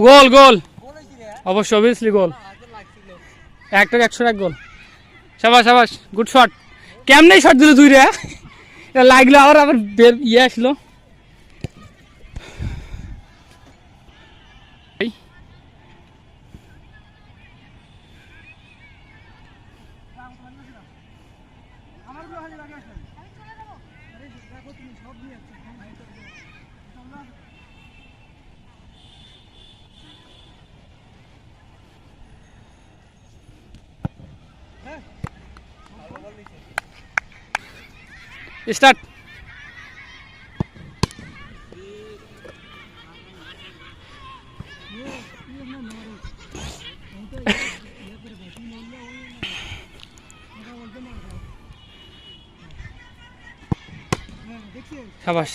গোল গোল অবশ্যই অবভিয়াসলি গোল একটা 101 গোল শাবাশ শাবাশ good shot কেমনে শট দিল তুই রে এটা লাগলো আবার ইয়ে আসলো স্টার্ট শাবাশ